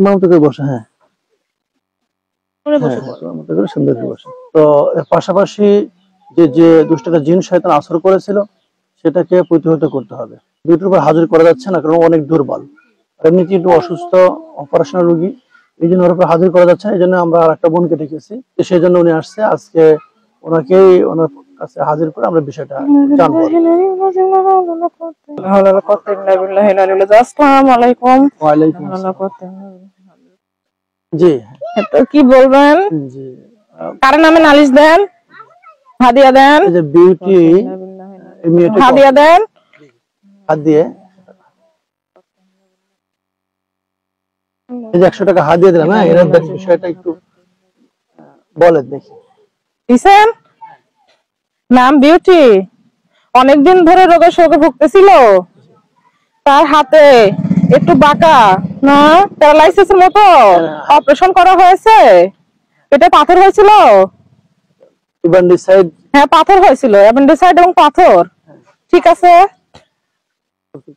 মামতো করে বসে, হ্যাঁ মামতো করে সুন্দর করে বসে। তো এর পাশাপাশি যে যে দুষ্টটা জিন শয়তান আসর করেছিল সেটাকে প্রতিহত করতে হবে। দুটোর উপর হাজির করা যাচ্ছে না, কারণ অনেক দুর্বল, এমনিতে একটু অসুস্থ, অপারেশনাল রোগী, এই জন্য ওর উপর হাজির করা যাচ্ছে না। এই জন্য আমরা আর একটা বোনকে ডেকেছি, সেই জন্য উনি আসছে। আজকে ওনাকেই ওনার কাছে হাজির করে আমরা বিষয়টা জানবো। আসসালামু আলাইকুম। ওয়ালাইকুম আসসালাম। জি তো কি বলবেন? জি, কার নামে নালিশ দেন? হাদিয়া দেন, এই যে বিউটি হাদিয়া দেন, হাত দিয়ে এই যে 100 টাকা হাত দিয়ে দিলাম। হ্যাঁ, এর বিষয়টা একটু বলেন দেখি। দিছেন? নাম বিউটি, অনেকদিন ধরে রোগে শোকে ভুগতেছিল। তার হাতে একটু বাঁকা না, প্যারালাইসিসের মতো অপারেশন করা হয়েছে। পেটে পাথর হয়েছিল, অ্যাপেন্ডিসাইড। হ্যাঁ পাথর হয়েছিল, অ্যাপেন্ডিসাইড এবং পাথর। ঠিক আছে,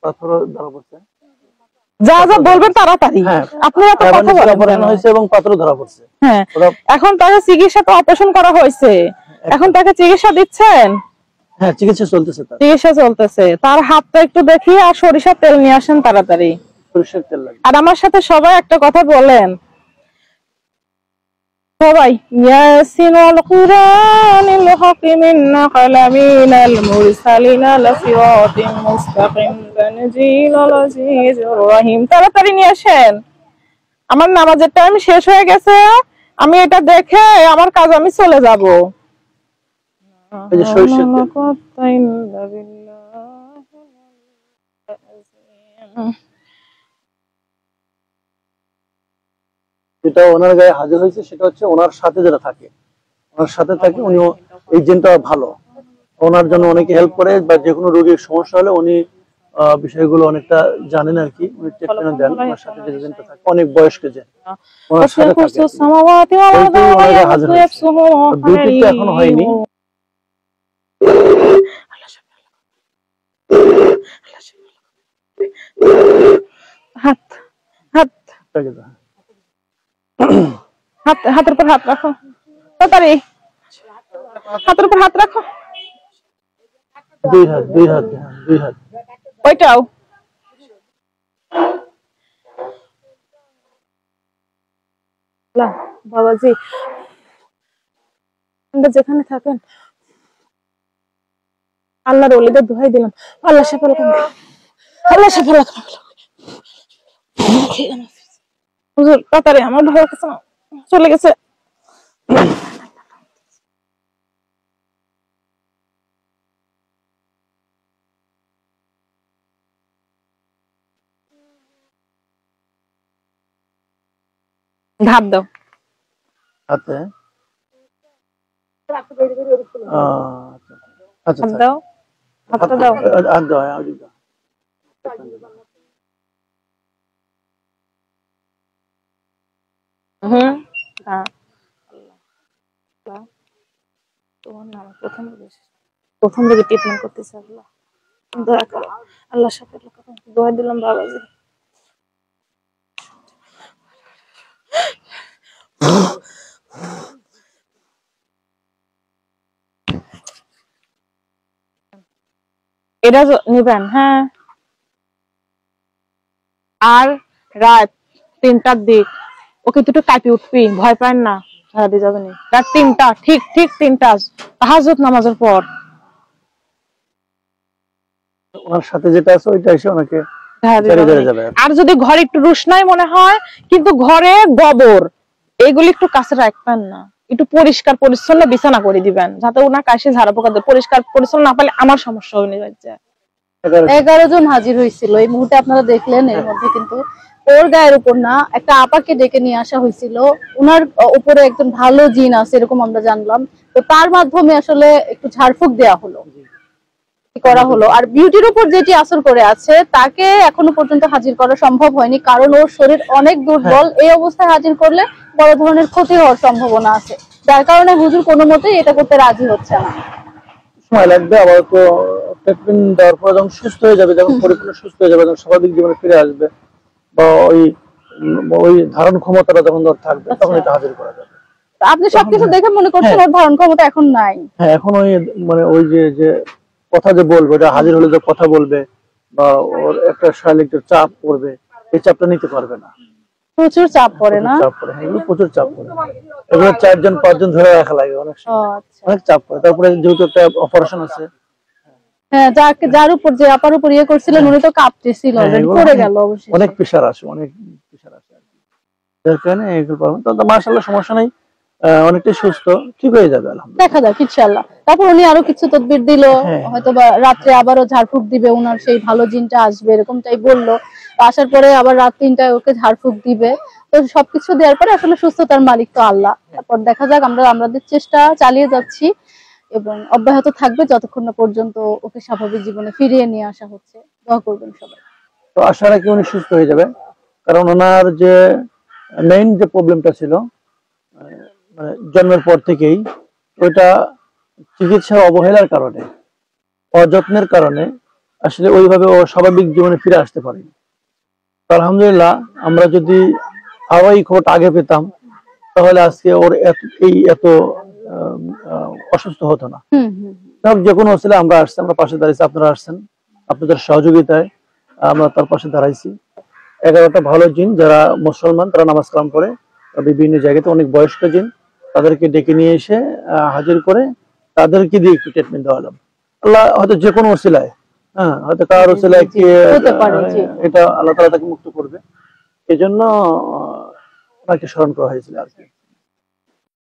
পাথর ধরা পড়ছে। যা যা বলবেন তাড়াতাড়ি, আপনি এত কথা বলেন হয়েছে এবং পাথর ধরা পড়ছে। হ্যাঁ, এখন তাকে চিকিৎসা তো অপারেশন করা হয়েছে, এখন তাকে চিকিৎসা দিচ্ছেন? হ্যাঁ, চিকিৎসা চলতেছে, চিকিৎসা চলতেছে। তার হাতটা একটু দেখি আর সরিষার তেল নিয়ে আসেন তাড়াতাড়ি। সরিষার তেল লাগে। আর আমার সাথে সবাই একটা কথা বলেন, সবাই ইয়াসিনুল কুরআনিল হাকিমিন কালামিনাল মুরসালিনা লাসিরাতিন মুস্তাকিম তানজিলুল আজিজুর রহিম। তাড়াতাড়ি নিয়ে আসেন, আমার নামাজের টাইম শেষ হয়ে গেছে। আমি এটা দেখে আমার কাজ আমি চলে যাব। এই যে সরিষার তেল, যেটা ওনার গায়ে হাজির হয়েছে সেটা হচ্ছে ওনার সাথে যারা থাকে, ওনার সাথে থাকে উনি, এই জিনটা ভালো, ওনার জন্য অনেকে হেল্প করে, বা যে কোনো রোগীর সমস্যা হলে উনি বিষয়গুলো অনেকটা জানেন আর কি, উনি ট্রিটমেন্ট দেন। ওনার সাথে যে জিনটা থাকে অনেক বয়স্ক জিন, ওনার সাথে থাকে। বিউটি তো এখনো হয়নি। হাত হাত হাত হাতের উপর হাত রাখো, তাড়াতাড়ি হাতের উপর হাত রাখো। দুই হাত, দুই হাত, দুই হাত। ওইটাও বাবাজি, যেখানে থাকেন আল্লাহর ওলিদের দোহাই দিলাম, আল্লাহ সাফল্য করুন, আল্লাহ সাফল্য করুন। হুজুর তাড়াতাড়ি, আমার ভাইয়ের কাছে চলে গেছে। ধাপ দাও হাতে, হাত দাও, হাতটা দাও, হাত দাও, তোমার নাম প্রথম থেকে ট্রিটমেন্ট করতেছে। আল্লাহ দয়া করো, আল্লাহ সাফল্য করুন। দোয়া দিলাম বাবাজি। এটা নিবেন, হ্যাঁ। আর রাত 3টার দিক ওকে দুটো কাঁপি উঠবি, ভয় পায় না, ধরা দিয়ে যাবে না। রাত 3টা, ঠিক ঠিক 3টা, তাহাজ্জুদ নামাজের পর। ওনার সাথে যেটা আছে ওইটা এসে ওনাকে যাবে। আর যদি ঘরে একটু রুশনাই মনে হয়, কিন্তু ঘরে গোবর এইগুলি একটু কাছে রাখবেন না, একটু পরিষ্কার পরিচ্ছন্ন বিছানা করে দিবেন, যাতে ওনার কাশি ঝাড়া পোকা দেয়। পরিষ্কার পরিচ্ছন্ন না পেলে আমার সমস্যা হয়ে যাচ্ছে। 11 জন হাজির হয়েছিল। এই মুহূর্তে আপনারা দেখলেন, এর মধ্যে কিন্তু ওর গায়ের উপর না, একটা আপাকে ডেকে নিয়ে আসা হয়েছিল। ওনার উপরে একজন ভালো জিন আছে এরকম আমরা জানলাম। তো তার মাধ্যমে আসলে একটু ঝাড়ফুঁক দেওয়া হলো, করা হলো। আর বিউটির উপর যেটি আসর করে আছে তাকে এখনো পর্যন্ত হাজির করা সম্ভব হয়নি, কারণ ওর শরীর অনেক দুর্বল। এই অবস্থায় হাজির করলে বড় ধরনের ক্ষতি হওয়ার সম্ভাবনা আছে, যার কারণে হুজুর কোনো মতেই এটা করতে রাজি হচ্ছে না। সময় লাগবে, আবার তো ট্রিটমেন্ট দেওয়ার পর যখন সুস্থ হয়ে যাবে, যখন পরিপূর্ণ সুস্থ হয়ে যাবে, যখন স্বাভাবিক জীবনে ফিরে আসবে, বা ওই ওই ধারণ ক্ষমতাটা যখন ওর থাকবে তখন এটা হাজির করা যাবে। তো আপনি সবকিছু দেখে মনে করছেন ওর ধারণ ক্ষমতা এখন নাই? হ্যাঁ, এখন ওই মানে ওই যে যে কথা যে বলবে, ওটা হাজির হলে যে কথা বলবে বা ওর একটা শারীরিক যে চাপ পড়বে, এই চাপটা নিতে পারবে না। প্রচুর চাপ পড়ে না? চাপ পড়ে, হ্যাঁ, এগুলো প্রচুর চাপ পড়ে। এগুলো 4 জন 5 জন ধরে রাখা লাগে অনেক ও সময়, আচ্ছা। অনেক চাপ পড়ে। তারপরে যেহেতু একটা অপারেশন আছে, হ্যাঁ, যার উপর যে আপার উপর ইয়ে করছিলেন উনি তো কাঁপতেছিল, হ্যাঁ, অলরেডি এগুলো পড়ে গেল অবশ্যই। অনেক প্রেশার আসে, অনেক প্রেশার আসে আর কি। যার কারণে এগুলো প্রবলেম। তো মাশাআল্লাহ সমস্যা নাই, অনেকটাই সুস্থ, ঠিক হয়ে যাবে আলহামদুলিল্লাহ। দেখা যাক ইনশাআল্লাহ। তারপর উনি আরো কিছু তদবির দিল, হ্যাঁ। হয়তো বা রাত্রে আবারও ঝাড়ফুঁক দিবে, উনার সেই ভালো জিনটা আসবে এরকমটাই বললো। তো আসার পরে আবার রাত 3টায় ওকে ঝাড়ফুঁক দিবে। তো সবকিছু দেওয়ার পরে আসলে সুস্থতার মালিক তো আল্লাহ। তারপর দেখা যাক, আমরা আমাদের চেষ্টা চালিয়ে যাচ্ছি এবং অব্যাহত থাকবে যতক্ষণ না পর্যন্ত ওকে স্বাভাবিক জীবনে ফিরিয়ে নিয়ে আসা হচ্ছে। দোয়া করবেন সবাই। তো আশা রাখি উনি সুস্থ হয়ে যাবে, কারণ ওনার যে মেইন যে প্রবলেমটা ছিল মানে জন্মের পর থেকেই, ওইটা চিকিৎসার অবহেলার কারণে, অযত্নের কারণে আসলে ওইভাবে ও স্বাভাবিক জীবনে ফিরে আসতে পারেনি। তো আলহামদুলিল্লাহ, আমরা যদি আরো এই খবরটা আগে পেতাম তাহলে আজকে ওর এত অসুস্থ হতো না। হুম হুম। যে কোনো অবস্থায় আমরা আসছি, আমরা পাশে দাঁড়িয়েছি, আপনারা আসছেন, আপনাদের সহযোগিতায় আমরা তার পাশে দাঁড়াইছি। 11টা ভালো জিন যারা মুসলমান, তারা নামাজ কালাম পড়ে বিভিন্ন জায়গাতে, অনেক বয়স্ক জিন, তাদেরকে ডেকে নিয়ে এসে হাজির করে তাদেরকে দিয়ে একটু ট্রিটমেন্ট দেওয়ালাম। আল্লাহ হয়তো যে কোনো ওসিলায়, হ্যাঁ, হয়তো কার ওসিলায় কি হতে পারে, জি। এটা আল্লাহ তাআলা তাকে মুক্ত করবে, এই জন্য ওনাকে স্মরণ করা হয়েছিল আর কি।